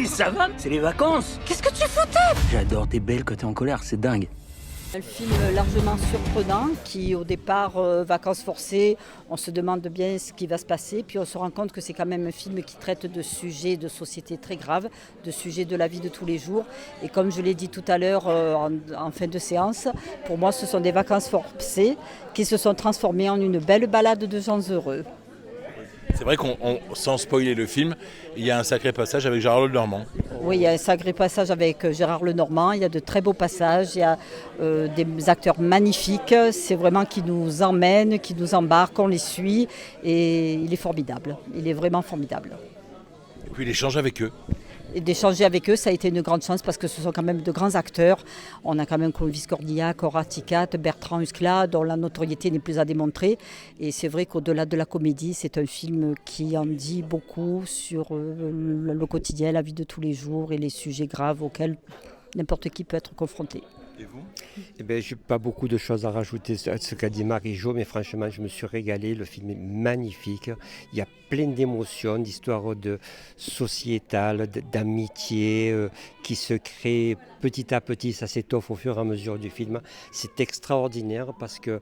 Ça va, c'est les vacances. Qu'est-ce que tu foutais? J'adore, t'es belle quand t'es en colère, c'est dingue. Un film largement surprenant qui, au départ, vacances forcées, on se demande bien ce qui va se passer, puis on se rend compte que c'est quand même un film qui traite de sujets de société très graves, de sujets de la vie de tous les jours. Et comme je l'ai dit tout à l'heure en fin de séance, pour moi, ce sont des vacances forcées qui se sont transformées en une belle balade de gens heureux. C'est vrai sans spoiler le film, il y a un sacré passage avec Gérard Lenormand. Oui, il y a un sacré passage avec Gérard Lenormand, il y a de très beaux passages, il y a des acteurs magnifiques, c'est vraiment qui nous emmènent, qui nous embarquent, on les suit et il est formidable, il est vraiment formidable. Et puis l'échange avec eux. Et d'échanger avec eux, ça a été une grande chance parce que ce sont quand même de grands acteurs. On a quand même Clovis Cornillac, Horace Ticat, Bertrand Huskla, dont la notoriété n'est plus à démontrer. Et c'est vrai qu'au-delà de la comédie, c'est un film qui en dit beaucoup sur le quotidien, la vie de tous les jours et les sujets graves auxquels n'importe qui peut être confronté. Et vous ? Je n'ai pas beaucoup de choses à rajouter à ce qu'a dit Marie-Jo, mais franchement, je me suis régalé. Le film est magnifique. Il y a plein d'émotions, d'histoires sociétales, d'amitié qui se créent petit à petit. Ça s'étoffe au fur et à mesure du film. C'est extraordinaire parce que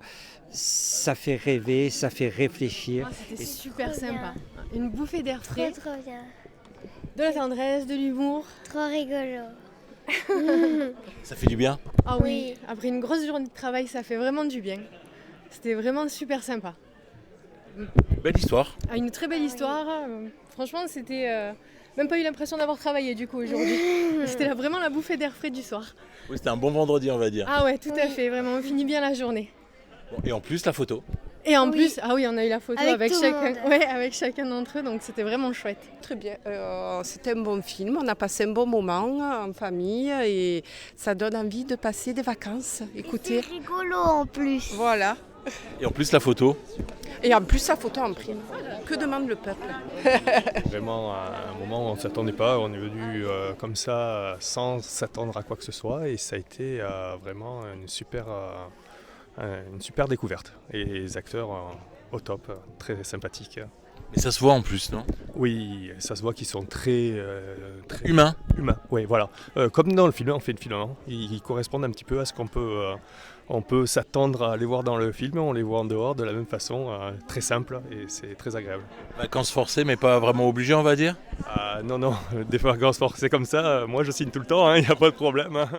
ça fait rêver, ça fait réfléchir. C'était super sympa. Une bouffée d'air frais, Trop bien. de la tendresse, de l'humour. Trop rigolo. Ça fait du bien ? Ah oui, après une grosse journée de travail, ça fait vraiment du bien. C'était vraiment super sympa. Belle histoire. Ah, une très belle histoire. Franchement, c'était même pas eu l'impression d'avoir travaillé du coup aujourd'hui. C'était vraiment la bouffée d'air frais du soir. Oui, c'était un bon vendredi, on va dire. Ah ouais, tout à fait. Vraiment, on finit bien la journée. Bon, et en plus, la photo. Et en plus, on a eu la photo Avec tout le chacun, monde. avec chacun d'entre eux, donc c'était vraiment chouette. Très bien, c'était un bon film, on a passé un bon moment en famille et ça donne envie de passer des vacances. Écoutez, C'est rigolo en plus. voilà. Et en plus, la photo. Et en plus, sa photo en prime. Que demande le peuple? Vraiment un moment où on ne s'attendait pas, on est venu comme ça sans s'attendre à quoi que ce soit et ça a été vraiment une super découverte. Et les acteurs au top, très sympathiques. Mais ça se voit en plus, non ? Oui, ça se voit qu'ils sont très Humain. humains. Oui, voilà. Comme dans le film, on fait le film, hein. Ils correspondent un petit peu à ce qu'on peut, on peut s'attendre à les voir dans le film. On les voit en dehors de la même façon, très simple et c'est très agréable. Vacances forcées, mais pas vraiment obligées, on va dire ? Non, des vacances forcées comme ça, moi je signe tout le temps, il n'y a pas de problème. Hein.